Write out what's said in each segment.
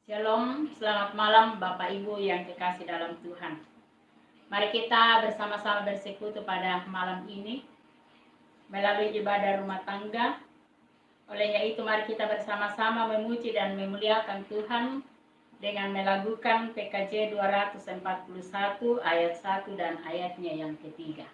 Shalom, selamat malam Bapak Ibu yang kekasih dalam Tuhan. Mari kita bersama-sama bersekutu pada malam ini melalui ibadah rumah tangga. Olehnya itu mari kita bersama-sama memuji dan memuliakan Tuhan dengan melakukan PKJ 241 ayat 1 dan ayatnya yang ketiga.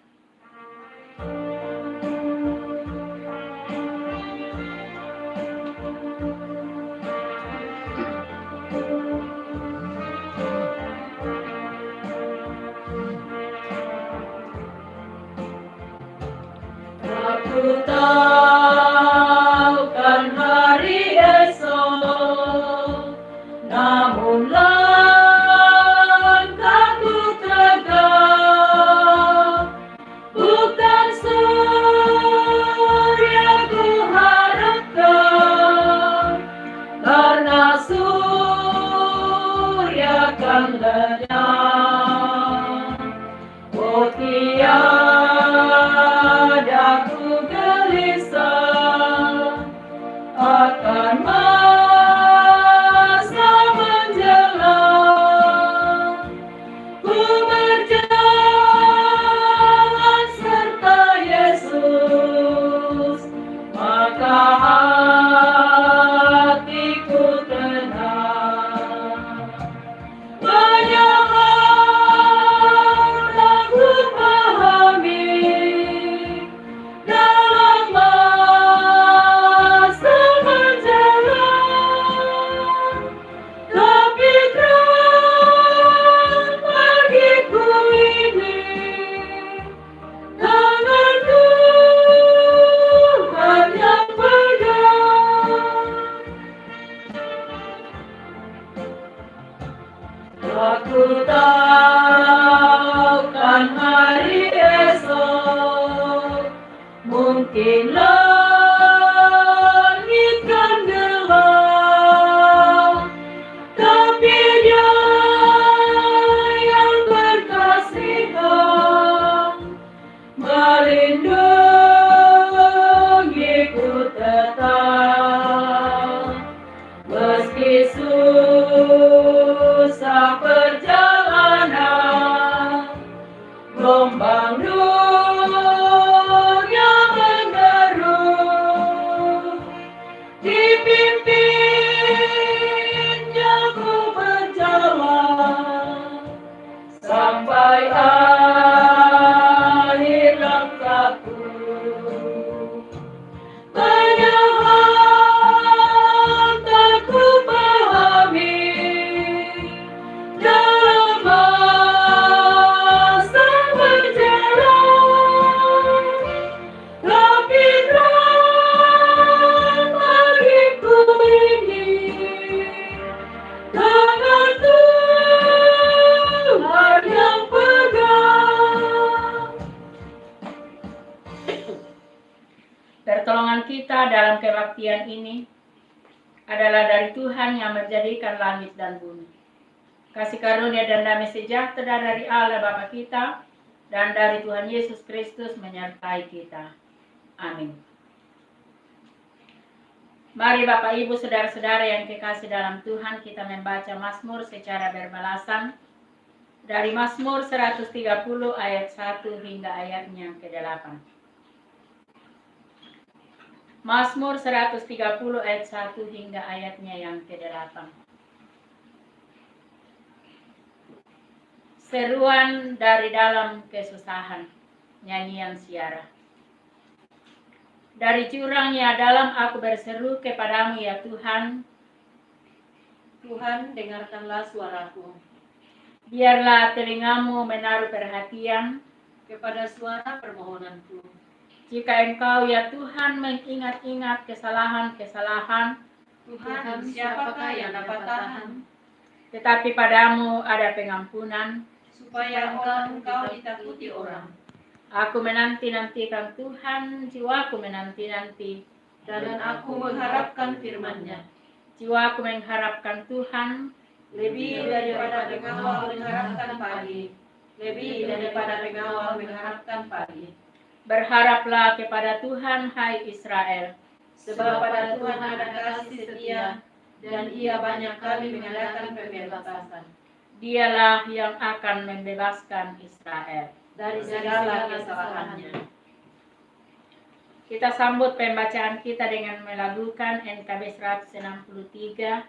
Aku tahu kan hari esok, namun langkahku tegak, bukan surya ku harapkan, karena surya kan lenyap. Oh tiada ku gelisah akan masa menjelang, ku berjalan serta Yesus, maka hatiku tenang. Banyak hal tak ku pahami dalam masa menjelang, tapi terang bagiku ini tangan Tuhan yang pegang. Aku tahu kan hari esok mungkin langit kan gelap, tapi Dia yang berkasihan melindungiku tetap. Meski susah perjalanan, gelombang dunia menderu, dipimpinnya ku berjalan sampai akhir langkahku. Banyak hal tak ku pahami dalam masa menjelang, tapi terang bagiku ini tangan Tuhan yang pegang. Pertolongan kita dalam kebaktian ini adalah dari Tuhan yang menjadikan langit dan bumi. Kasih karunia dan damai sejahtera dari Allah Bapa kita dan dari Tuhan Yesus Kristus menyertai kita. Amin. Mari Bapak Ibu saudara-saudara yang kekasih dalam Tuhan, kita membaca Mazmur secara berbalasan dari Mazmur 130 ayat 1 hingga ayatnya ke-8. Mazmur 130 ayat 1 hingga ayatnya yang ke-8. Seruan dari dalam kesusahan, nyanyian siara. Dari jurangnya dalam aku berseru kepadamu ya Tuhan. Tuhan, dengarkanlah suaraku. Biarlah telingamu menaruh perhatian kepada suara permohonanku. Jika Engkau ya Tuhan mengingat-ingat kesalahan-kesalahan, Tuhan, siapakah yang dapat tahan? Tetapi padamu ada pengampunan, supaya Engkau ditakuti orang. Aku menanti-nantikan Tuhan, jiwaku menanti-nanti, dan aku mengharapkan firman-Nya. Jiwaku mengharapkan Tuhan, lebih daripada pengawal mengharapkan pagi, lebih daripada pengawal mengharapkan pagi. Berharaplah kepada Tuhan, hai Israel, sebab pada Tuhan ada kasih setia, dan Ia banyak kali mengadakan pembebasan Dialah yang akan membebaskan Israel dari segala kesalahannya. Kita sambut pembacaan kita dengan melakukan NKB 163.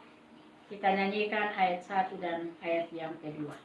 Kita nyanyikan ayat 1 dan ayat yang kedua.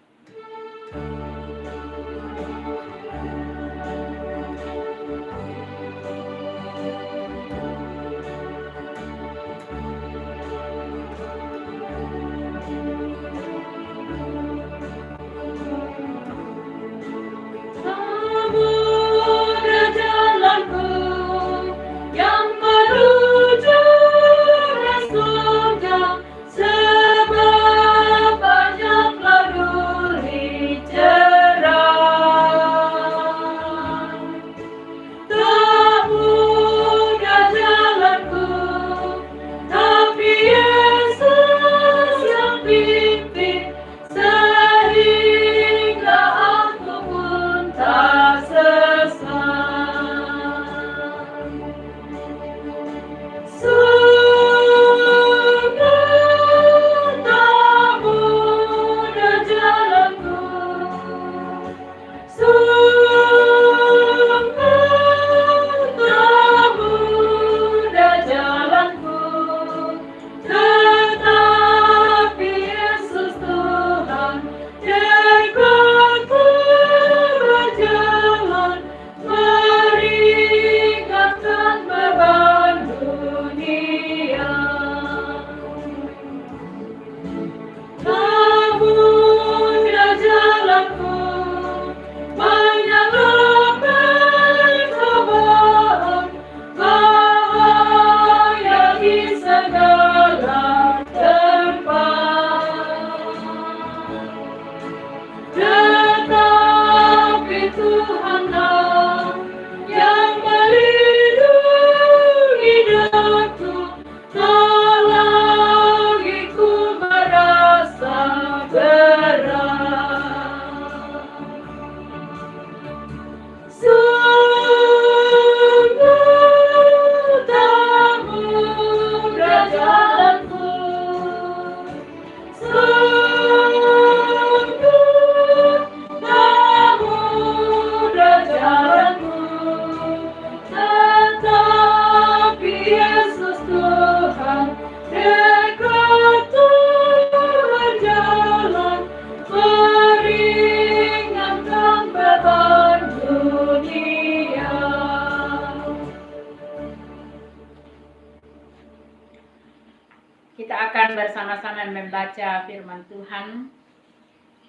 Kita akan bersama-sama membaca firman Tuhan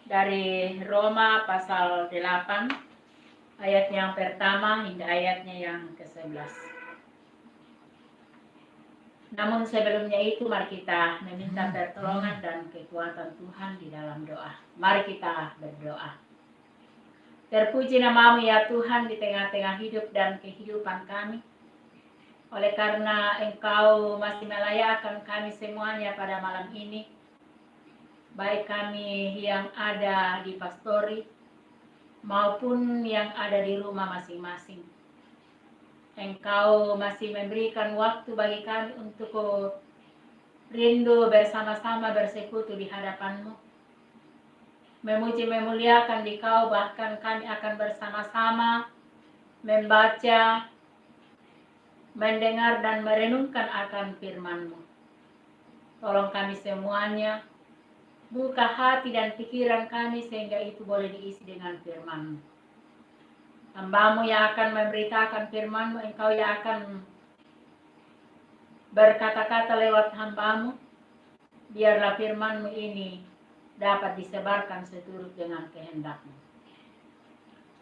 dari Roma pasal 8 ayat yang pertama hingga ayatnya yang ke-11. Namun sebelumnya itu mari kita meminta pertolongan dan kekuatan Tuhan di dalam doa. Mari kita berdoa. Terpuji nama-Mu ya Tuhan di tengah-tengah hidup dan kehidupan kami. Oleh karena Engkau masih melayakkan kami semuanya pada malam ini, baik kami yang ada di pastori maupun yang ada di rumah masing-masing. Engkau masih memberikan waktu bagi kami untuk rindu bersama-sama bersekutu di hadapan-Mu. Memuji memuliakan Dikau, bahkan kami akan bersama-sama membaca, mendengar dan merenungkan akan firman-Mu. Tolong kami semuanya, buka hati dan pikiran kami sehingga itu boleh diisi dengan firman-Mu. Hamba-Mu yang akan memberitakan firman-Mu, Engkau yang akan berkata-kata lewat hamba-Mu. Biarlah firman-Mu ini dapat disebarkan seturut dengan kehendak-Mu.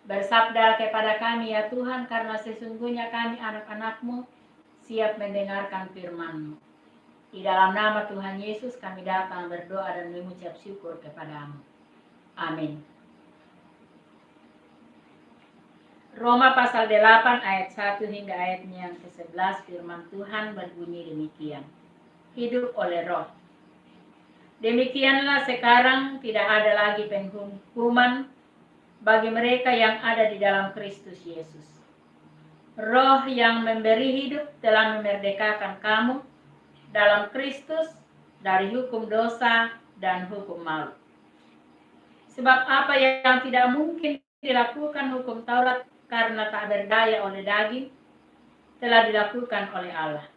Bersabda kepada kami ya Tuhan, karena sesungguhnya kami anak-anak-Mu siap mendengarkan firman-Mu. Di dalam nama Tuhan Yesus kami datang berdoa dan mengucap syukur kepada-Mu. Amin. Roma pasal 8 ayat 1 hingga ayatnya yang ke-11, firman Tuhan berbunyi demikian. Hidup oleh roh. Demikianlah sekarang tidak ada lagi penghukuman bagi mereka yang ada di dalam Kristus Yesus. Roh yang memberi hidup telah memerdekakan kamu dalam Kristus dari hukum dosa dan hukum maut. Sebab apa yang tidak mungkin dilakukan hukum Taurat karena tak berdaya oleh daging, telah dilakukan oleh Allah.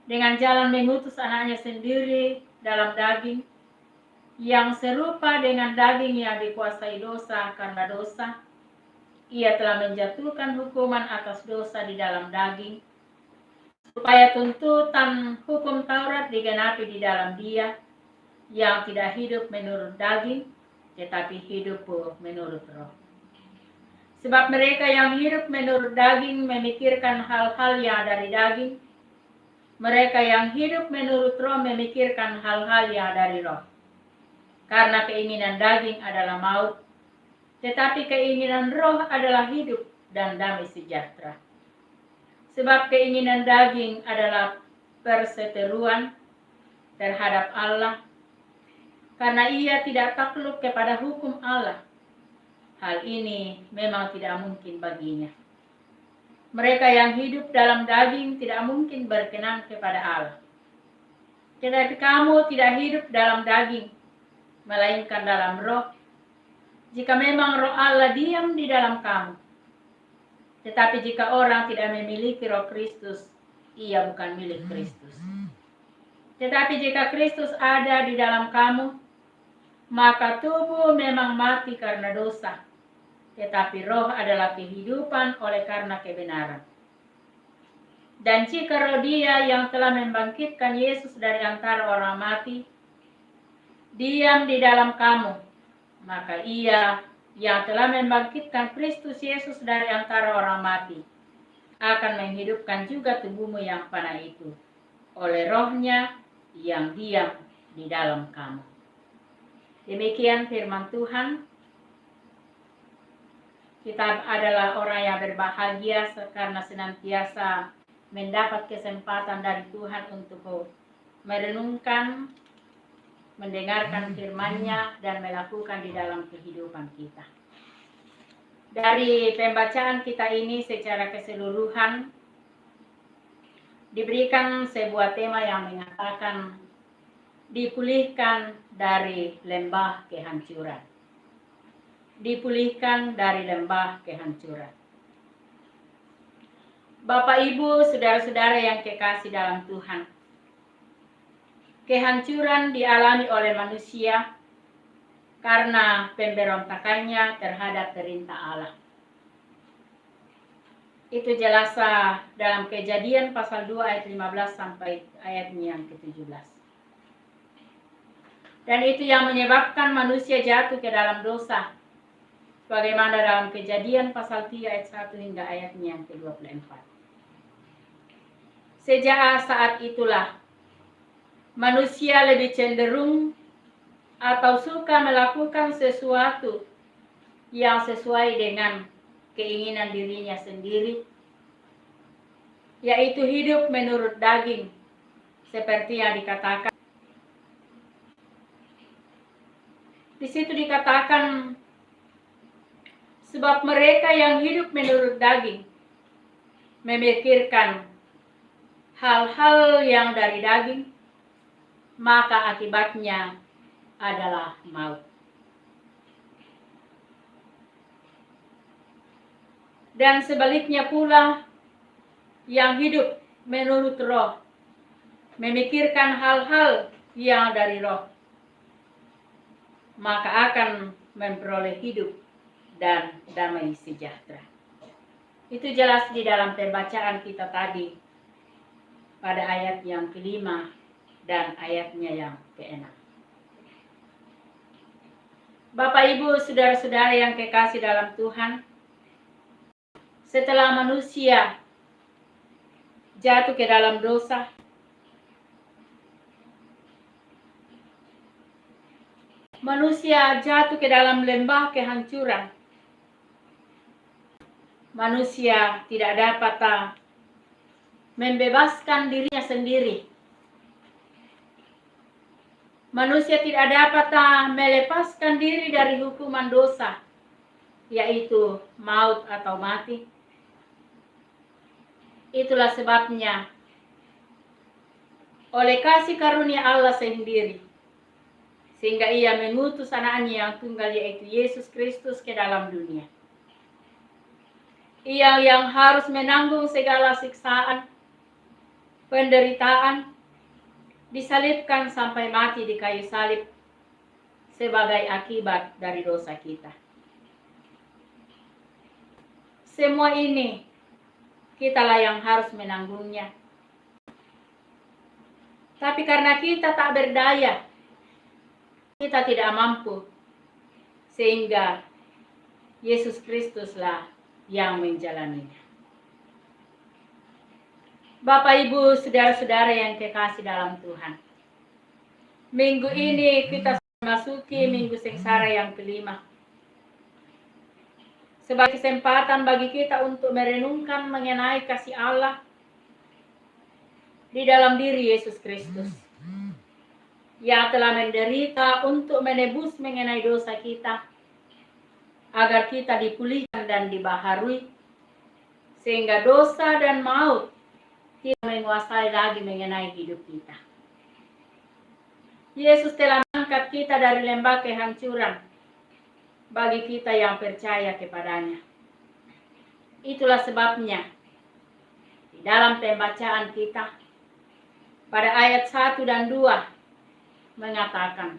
Dengan jalan mengutus anaknya sendiri dalam daging, yang serupa dengan daging yang dikuasai dosa karena dosa, ia telah menjatuhkan hukuman atas dosa di dalam daging, supaya tuntutan hukum Taurat digenapi di dalam dia, yang tidak hidup menurut daging, tetapi hidup menurut roh. Sebab mereka yang hidup menurut daging memikirkan hal-hal yang dari daging, mereka yang hidup menurut roh memikirkan hal-hal yang dari roh. Karena keinginan daging adalah maut, tetapi keinginan roh adalah hidup dan damai sejahtera. Sebab keinginan daging adalah perseteruan terhadap Allah, karena ia tidak takluk kepada hukum Allah. Hal ini memang tidak mungkin baginya. Mereka yang hidup dalam daging tidak mungkin berkenan kepada Allah. Tetapi kamu tidak hidup dalam daging, melainkan dalam roh, jika memang roh Allah diam di dalam kamu. Tetapi jika orang tidak memiliki roh Kristus, ia bukan milik Kristus. Tetapi jika Kristus ada di dalam kamu, maka tubuh memang mati karena dosa, tetapi roh adalah kehidupan oleh karena kebenaran. Dan jika roh Dia yang telah membangkitkan Yesus dari antara orang mati diam di dalam kamu, maka Ia yang telah membangkitkan Kristus Yesus dari antara orang mati akan menghidupkan juga tubuhmu yang fana itu oleh rohnya yang diam di dalam kamu. Demikian firman Tuhan. Kita adalah orang yang berbahagia karena senantiasa mendapat kesempatan dari Tuhan untuk merenungkan, mendengarkan firman-Nya dan melakukan di dalam kehidupan kita. Dari pembacaan kita ini secara keseluruhan diberikan sebuah tema yang mengatakan dipulihkan dari lembah kehancuran. Dipulihkan dari lembah kehancuran. Bapak, Ibu, saudara-saudara yang kekasih dalam Tuhan, kehancuran dialami oleh manusia karena pemberontakannya terhadap perintah Allah. Itu jelas dalam Kejadian pasal 2 ayat 15 sampai ayatnya yang ke-17. Dan itu yang menyebabkan manusia jatuh ke dalam dosa. Bagaimana dalam Kejadian pasal 3 ayat 1 hingga ayatnya yang ke-24. Sejak saat itulah manusia lebih cenderung atau suka melakukan sesuatu yang sesuai dengan keinginan dirinya sendiri, yaitu hidup menurut daging, seperti yang dikatakan. Di situ dikatakan, sebab mereka yang hidup menurut daging memikirkan hal-hal yang dari daging, maka akibatnya adalah maut. Dan sebaliknya pula, yang hidup menurut roh memikirkan hal-hal yang dari roh, maka akan memperoleh hidup dan damai sejahtera. Itu jelas di dalam pembacaan kita tadi pada ayat yang ke-5 dan ayatnya yang ke-6. Bapak, Ibu, saudara-saudara yang kekasih dalam Tuhan, setelah manusia jatuh ke dalam dosa, manusia jatuh ke dalam lembah kehancuran. Manusia tidak dapat membebaskan dirinya sendiri. Manusia tidak dapat melepaskan diri dari hukuman dosa, yaitu maut atau mati. Itulah sebabnya oleh kasih karunia Allah sendiri, sehingga ia mengutus anaknya yang tunggal yaitu Yesus Kristus ke dalam dunia. Ia yang harus menanggung segala siksaan, penderitaan, disalibkan sampai mati di kayu salib sebagai akibat dari dosa kita. Semua ini kitalah yang harus menanggungnya. Tapi karena kita tak berdaya, kita tidak mampu, sehingga Yesus Kristuslah yang menjalaninya. Bapak, Ibu, saudara-saudara yang kekasih dalam Tuhan, minggu ini kita memasuki minggu sengsara yang kelima. Sebagai kesempatan bagi kita untuk merenungkan mengenai kasih Allah di dalam diri Yesus Kristus. Ia telah menderita untuk menebus mengenai dosa kita, agar kita dipulihkan dan dibaharui, sehingga dosa dan maut tidak menguasai lagi mengenai hidup kita. Yesus telah mengangkat kita dari lembah kehancuran bagi kita yang percaya kepadanya. Itulah sebabnya di dalam pembacaan kita pada ayat 1 dan 2 mengatakan,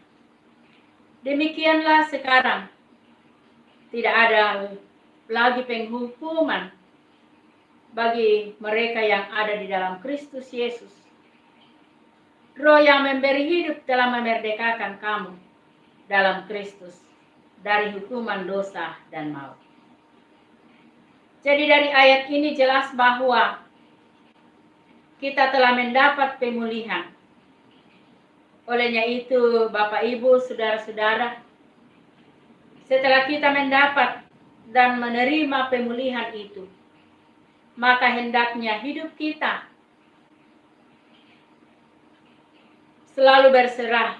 demikianlah sekarang tidak ada lagi penghukuman bagi mereka yang ada di dalam Kristus Yesus. Roh yang memberi hidup telah memerdekakan kamu dalam Kristus dari hukuman dosa dan maut. Jadi dari ayat ini jelas bahwa kita telah mendapat pemulihan. Olehnya itu, Bapak, Ibu, saudara-saudara, setelah kita mendapat dan menerima pemulihan itu, maka hendaknya hidup kita selalu berserah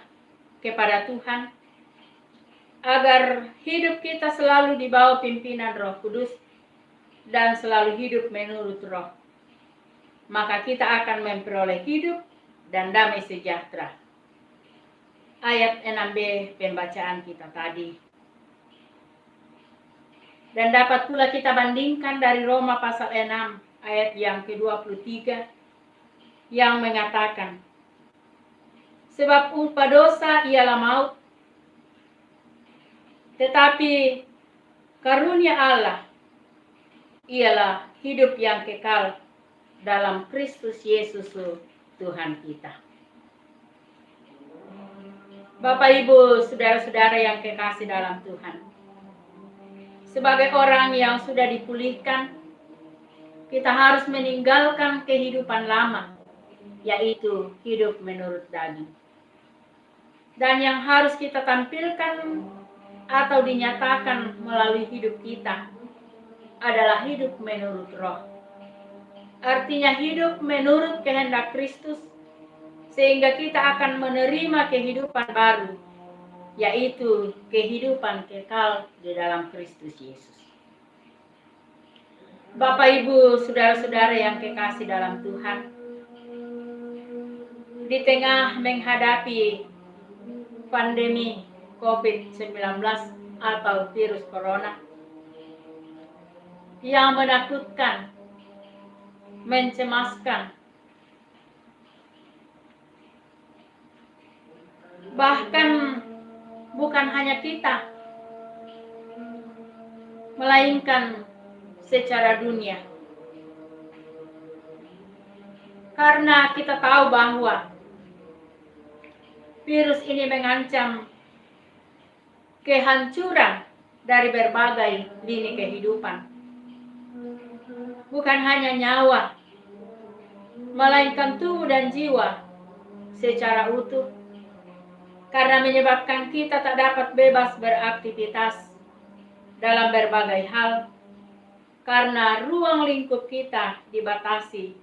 kepada Tuhan, agar hidup kita selalu di bawah pimpinan Roh Kudus dan selalu hidup menurut Roh. Maka kita akan memperoleh hidup dan damai sejahtera. Ayat 6b pembacaan kita tadi. Dan dapat pula kita bandingkan dari Roma pasal 6 ayat yang ke-23 yang mengatakan, sebab upah dosa ialah maut, tetapi karunia Allah ialah hidup yang kekal dalam Kristus Yesus Tuhan kita. Bapak, Ibu, saudara-saudara yang kekasih dalam Tuhan, sebagai orang yang sudah dipulihkan, kita harus meninggalkan kehidupan lama, yaitu hidup menurut daging. Dan yang harus kita tampilkan atau dinyatakan melalui hidup kita adalah hidup menurut Roh. Artinya hidup menurut kehendak Kristus, sehingga kita akan menerima kehidupan baru, yaitu kehidupan kekal di dalam Kristus Yesus. Bapak, Ibu, saudara-saudara yang kekasih dalam Tuhan, di tengah menghadapi pandemi COVID-19 atau virus corona yang menakutkan, mencemaskan, bahkan bukan hanya kita, melainkan secara dunia. Karena kita tahu bahwa virus ini mengancam kehancuran dari berbagai lini kehidupan. Bukan hanya nyawa, melainkan tubuh dan jiwa secara utuh, karena menyebabkan kita tak dapat bebas beraktivitas dalam berbagai hal, karena ruang lingkup kita dibatasi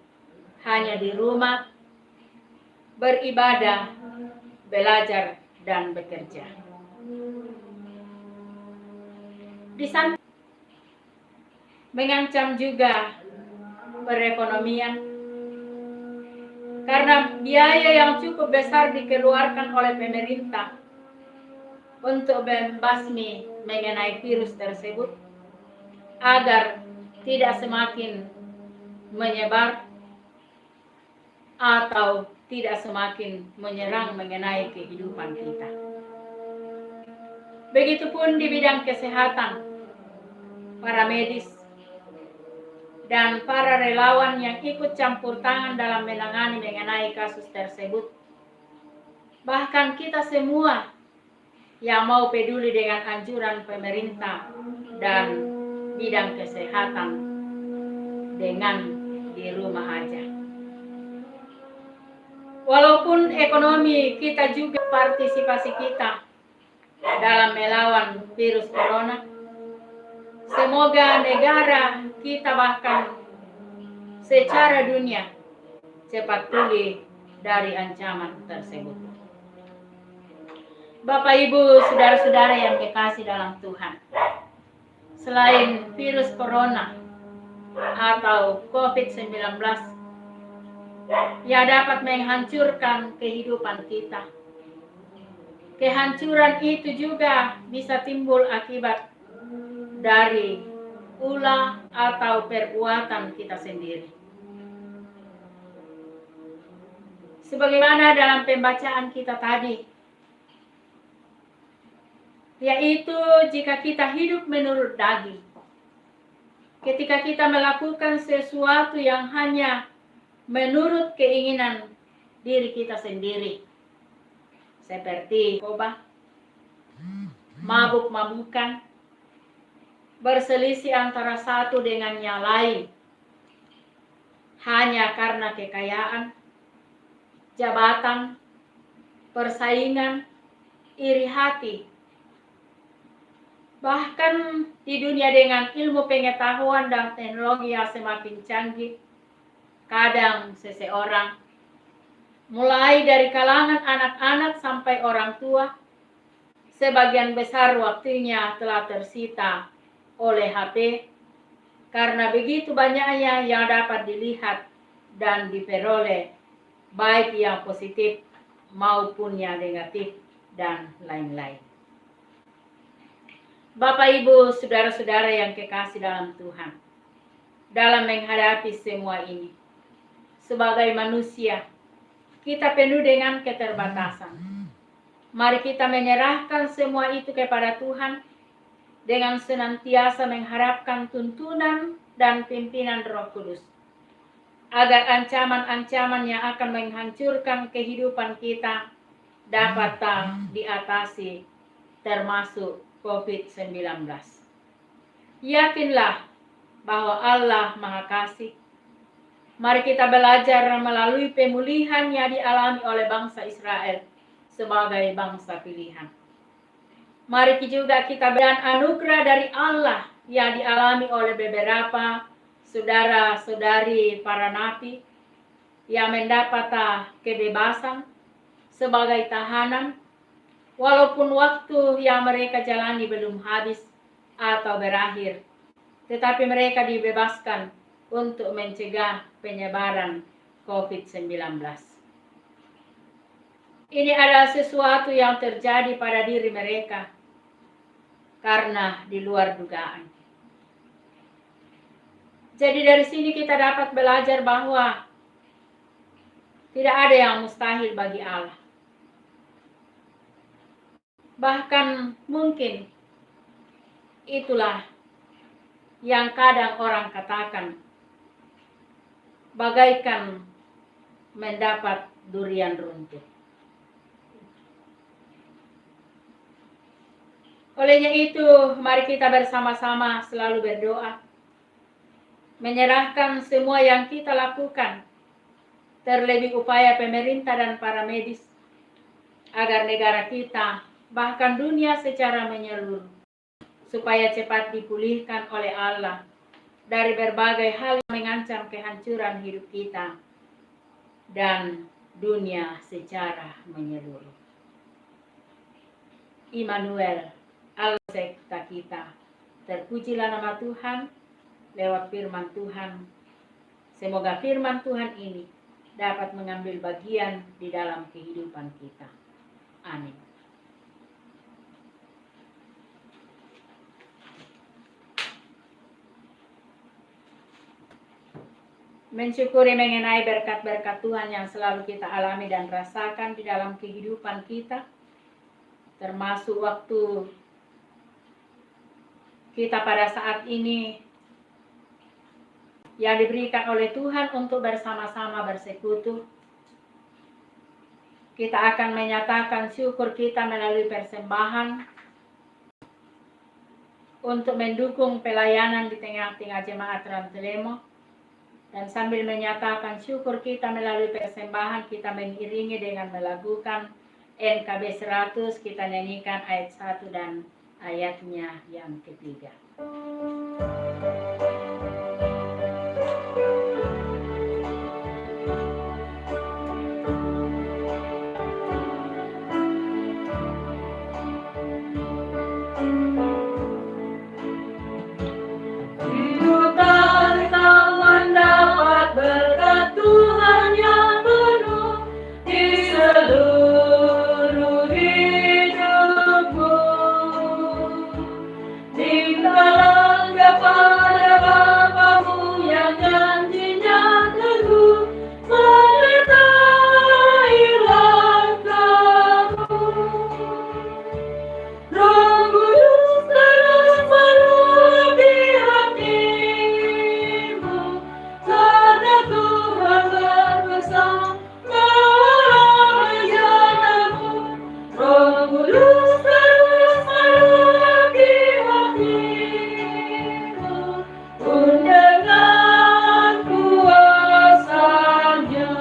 hanya di rumah, beribadah, belajar, dan bekerja. Di samping mengancam juga perekonomian, karena biaya yang cukup besar dikeluarkan oleh pemerintah untuk membasmi mengenai virus tersebut agar tidak semakin menyebar atau tidak semakin menyerang mengenai kehidupan kita. Begitupun di bidang kesehatan, para medis dan para relawan yang ikut campur tangan dalam menangani mengenai kasus tersebut. Bahkan kita semua yang mau peduli dengan anjuran pemerintah dan bidang kesehatan dengan di rumah aja. Walaupun ekonomi kita juga partisipasi kita dalam melawan virus corona, semoga negara kita bahkan secara dunia cepat pulih dari ancaman tersebut. Bapak, Ibu, saudara-saudara yang dikasihi dalam Tuhan, selain virus corona atau COVID-19 yang dapat menghancurkan kehidupan kita, kehancuran itu juga bisa timbul akibat dari ulah atau perbuatan kita sendiri. Sebagaimana dalam pembacaan kita tadi, yaitu jika kita hidup menurut daging, ketika kita melakukan sesuatu yang hanya menurut keinginan diri kita sendiri, seperti narkoba, mabuk-mabukan, berselisih antara satu dengan yang lain, hanya karena kekayaan, jabatan, persaingan, iri hati. Bahkan di dunia dengan ilmu pengetahuan dan teknologi yang semakin canggih, kadang seseorang, mulai dari kalangan anak-anak sampai orang tua, sebagian besar waktunya telah tersita oleh HP, karena begitu banyaknya yang dapat dilihat dan diperoleh, baik yang positif maupun yang negatif dan lain-lain. Bapak, Ibu, saudara-saudara yang kekasih dalam Tuhan, dalam menghadapi semua ini, sebagai manusia, kita penuh dengan keterbatasan. Mari kita menyerahkan semua itu kepada Tuhan dengan senantiasa mengharapkan tuntunan dan pimpinan Roh Kudus, agar ancaman-ancaman yang akan menghancurkan kehidupan kita dapat diatasi, termasuk COVID-19. Yakinlah bahwa Allah Maha Kasih. Mari kita belajar melalui pemulihan yang dialami oleh bangsa Israel sebagai bangsa pilihan. Mari juga kita dan anugerah dari Allah yang dialami oleh beberapa saudara-saudari para nabi yang mendapat kebebasan sebagai tahanan, walaupun waktu yang mereka jalani belum habis atau berakhir, tetapi mereka dibebaskan untuk mencegah penyebaran COVID-19. Ini adalah sesuatu yang terjadi pada diri mereka karena di luar dugaan. Jadi dari sini kita dapat belajar bahwa tidak ada yang mustahil bagi Allah. Bahkan mungkin itulah yang kadang orang katakan bagaikan mendapat durian runtuh. Olehnya itu, mari kita bersama-sama selalu berdoa, menyerahkan semua yang kita lakukan, terlebih upaya pemerintah dan para medis, agar negara kita, bahkan dunia secara menyeluruh, supaya cepat dipulihkan oleh Allah dari berbagai hal yang mengancam kehancuran hidup kita dan dunia secara menyeluruh. Immanuel, Allah serta kita. Terpujilah nama Tuhan lewat firman Tuhan. Semoga firman Tuhan ini dapat mengambil bagian di dalam kehidupan kita. Amin. Mensyukuri mengenai berkat-berkat Tuhan yang selalu kita alami dan rasakan di dalam kehidupan kita, termasuk waktu kita pada saat ini yang diberikan oleh Tuhan untuk bersama-sama bersekutu. Kita akan menyatakan syukur kita melalui persembahan untuk mendukung pelayanan di tengah-tengah jemaat Rantelemo. Dan sambil menyatakan syukur kita melalui persembahan, kita mengiringi dengan melakukan NKB 100, kita nyanyikan ayat 1 dan ayatnya yang ketiga. Berkat Tuhan yang penuh di seluruh hidupmu. Tinggallah kepada Bapamu yang janjinya teguh menyertai langkahmu. Roh Kudus terus meluapi hatimu, karena Tuhan berpesan dalam rencanamu. Roh Kudus terus meluapi hatimu, pun dengan kuasa-Nya.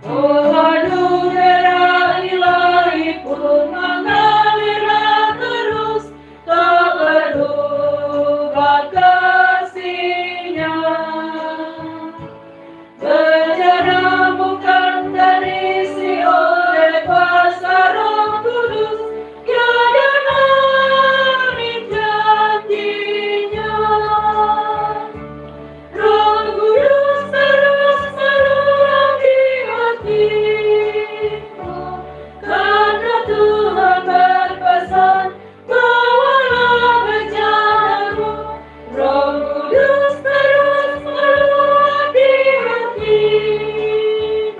Oh, anugerah ilahi pun mengalirlah terus, tak berubah kasih-Nya. Bencana bukan terisi oleh kuasa Roh Kudus, tiada narik janji-Nya. Roh Kudus terus meluapi hatimu, karena Tuhan berpesan bawalah rencanamu. Roh Kudus terus meluapi hatimu,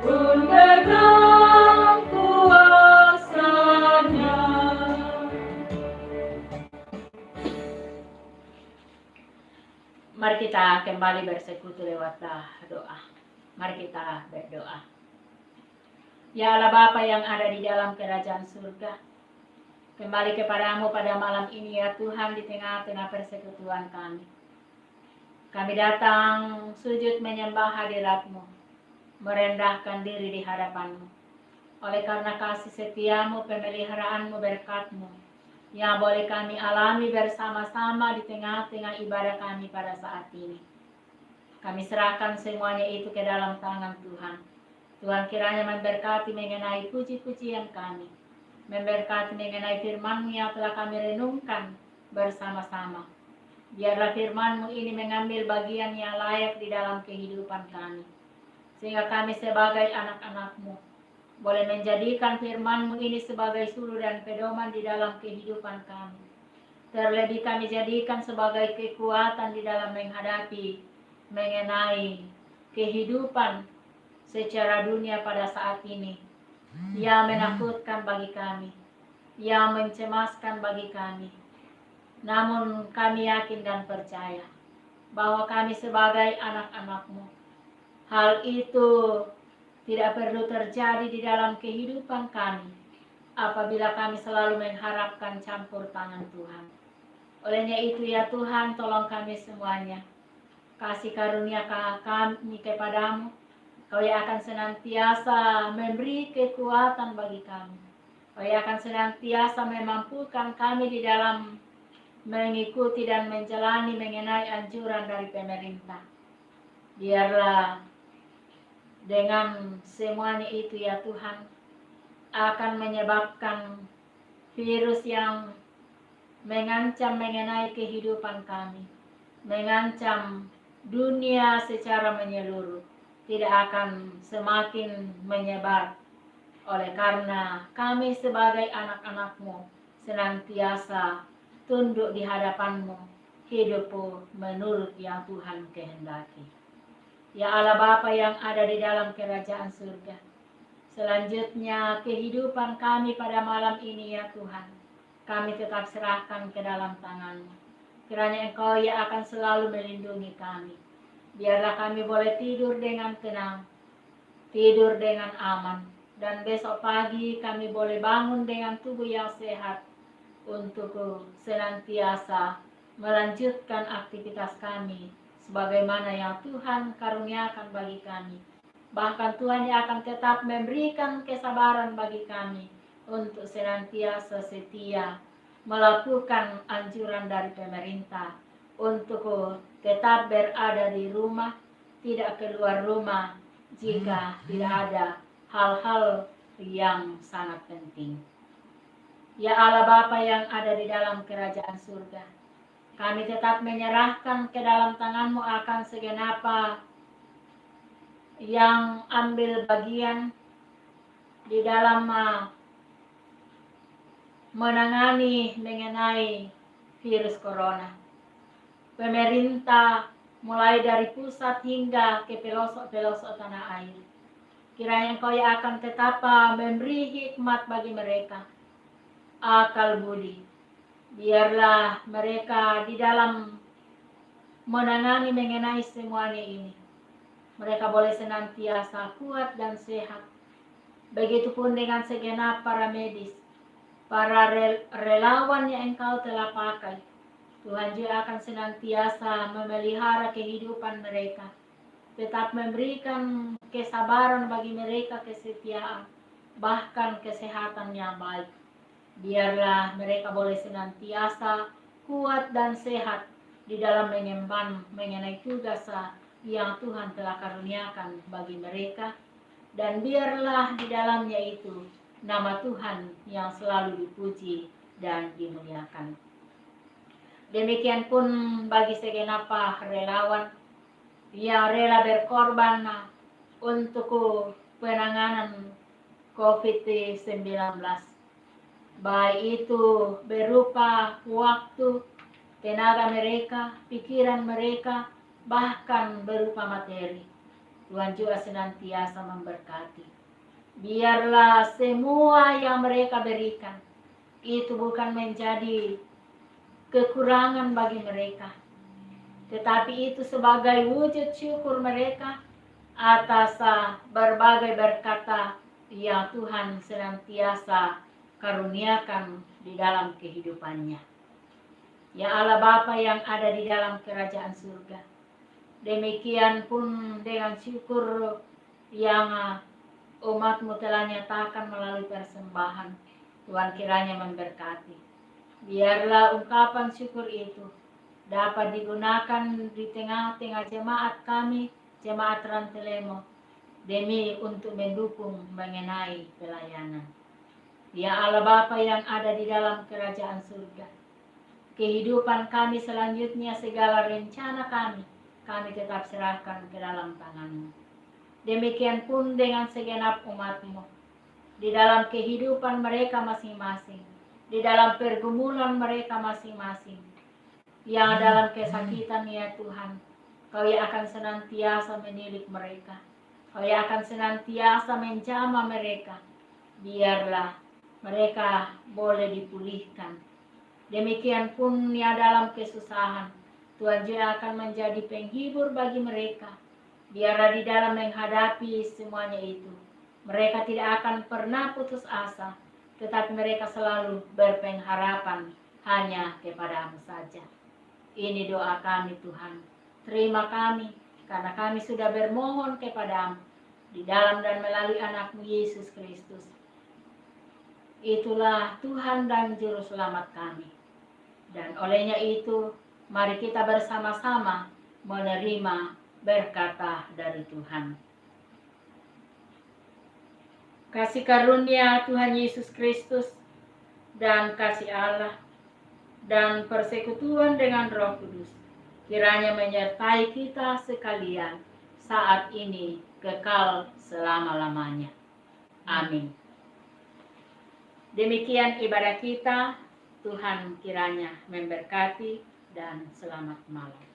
pun pegang kuasa-Nya. Mari kita kembali bersekutu lewat doa. Mari kita berdoa. Ya Allah Bapa yang ada di dalam kerajaan surga, kembali kepadamu pada malam ini ya Tuhan, di tengah-tengah persekutuan kami. Kami datang sujud menyembah hadirat-Mu, merendahkan diri di hadapan-Mu. Oleh karena kasih setia-Mu, pemeliharaan-Mu, berkat-Mu, yang boleh kami alami bersama-sama di tengah-tengah ibadah kami pada saat ini. Kami serahkan semuanya itu ke dalam tangan Tuhan. Tuhan kiranya memberkati mengenai puji-pujian kami, memberkati mengenai firman-Mu yang telah kami renungkan bersama-sama. Biarlah firman-Mu ini mengambil bagian yang layak di dalam kehidupan kami, sehingga kami sebagai anak-anak-Mu boleh menjadikan firman-Mu ini sebagai suluh dan pedoman di dalam kehidupan kami. Terlebih kami jadikan sebagai kekuatan di dalam menghadapi mengenai kehidupan secara dunia pada saat ini, yang menakutkan bagi kami, yang mencemaskan bagi kami. Namun kami yakin dan percaya bahwa kami sebagai anak-anak-Mu, hal itu tidak perlu terjadi di dalam kehidupan kami apabila kami selalu mengharapkan campur tangan Tuhan. Olehnya itu ya Tuhan, tolong kami semuanya. Kasih karunia kami kepadamu. Kau yang akan senantiasa memberi kekuatan bagi kami. Kau yang akan senantiasa memampukan kami di dalam mengikuti dan menjalani mengenai anjuran dari pemerintah. Biarlah dengan semuanya itu ya Tuhan, akan menyebabkan virus yang mengancam mengenai kehidupan kami, mengancam dunia secara menyeluruh tidak akan semakin menyebar. Oleh karena kami sebagai anak-anak-Mu senantiasa tunduk di hadapan-Mu, hidup menurut yang Tuhan kehendaki. Ya Allah Bapa yang ada di dalam kerajaan surga, selanjutnya kehidupan kami pada malam ini ya Tuhan, kami tetap serahkan ke dalam tangan-Mu. Kiranya Engkau yang akan selalu melindungi kami. Biarlah kami boleh tidur dengan tenang, tidur dengan aman, dan besok pagi kami boleh bangun dengan tubuh yang sehat untuk senantiasa melanjutkan aktivitas kami sebagaimana yang Tuhan karuniakan bagi kami. Bahkan Tuhan yang akan tetap memberikan kesabaran bagi kami untuk senantiasa setia melakukan anjuran dari pemerintah untuk tetap berada di rumah, tidak keluar rumah jika tidak ada hal-hal yang sangat penting. Ya Allah Bapa yang ada di dalam kerajaan surga, kami tetap menyerahkan ke dalam tangan-Mu akan segenap yang ambil bagian di dalam menangani mengenai virus corona. Pemerintah mulai dari pusat hingga ke pelosok-pelosok tanah air. Kiranya Engkau yang akan tetap memberi hikmat bagi mereka, akal budi. Biarlah mereka di dalam menangani mengenai semuanya ini, mereka boleh senantiasa kuat dan sehat. Begitupun dengan segenap para medis, para relawan yang Engkau telah pakai. Tuhan juga akan senantiasa memelihara kehidupan mereka, tetap memberikan kesabaran bagi mereka, kesetiaan, bahkan kesehatan yang baik. Biarlah mereka boleh senantiasa kuat dan sehat di dalam mengemban mengenai tugas yang Tuhan telah karuniakan bagi mereka, dan biarlah di dalamnya itu nama Tuhan yang selalu dipuji dan dimuliakan. Demikian pun bagi segenap relawan yang rela berkorban untuk penanganan COVID-19, baik itu berupa waktu, tenaga mereka, pikiran mereka, bahkan berupa materi. Tuhan juga senantiasa memberkati. Biarlah semua yang mereka berikan itu bukan menjadi kekurangan bagi mereka, tetapi itu sebagai wujud syukur mereka atas berbagai berkat yang Tuhan senantiasa karuniakan di dalam kehidupannya. Ya Allah Bapa yang ada di dalam kerajaan surga, demikian pun dengan syukur yang umat-Mu telah nyatakan melalui persembahan, Tuhan kiranya memberkati. Biarlah ungkapan syukur itu dapat digunakan di tengah-tengah jemaat kami, jemaat Rantelemo, demi untuk mendukung mengenai pelayanan. Ya Allah Bapa yang ada di dalam kerajaan surga, kehidupan kami selanjutnya, segala rencana kami tetap serahkan ke dalam tangan-Mu. Demikian pun dengan segenap umat-Mu, di dalam kehidupan mereka masing-masing, di dalam pergumulan mereka masing-masing, yang dalam kesakitan ya Tuhan, Kau yang akan senantiasa menilik mereka, Kau yang akan senantiasa menjamah mereka. Biarlah mereka boleh dipulihkan. Demikian pun ya dalam kesusahan, Tuhan juga akan menjadi penghibur bagi mereka. Biarlah di dalam menghadapi semuanya itu, mereka tidak akan pernah putus asa, tetapi mereka selalu berpengharapan hanya kepada-Mu saja. Ini doa kami Tuhan. Terima kami karena kami sudah bermohon kepada-Mu di dalam dan melalui anak-Mu Yesus Kristus. Itulah Tuhan dan Juru Selamat kami. Dan olehnya itu, mari kita bersama-sama menerima berkat dari Tuhan. Kasih karunia Tuhan Yesus Kristus dan kasih Allah dan persekutuan dengan Roh Kudus kiranya menyertai kita sekalian saat ini kekal selama-lamanya. Amin. Demikian ibadah kita. Tuhan kiranya memberkati dan selamat malam.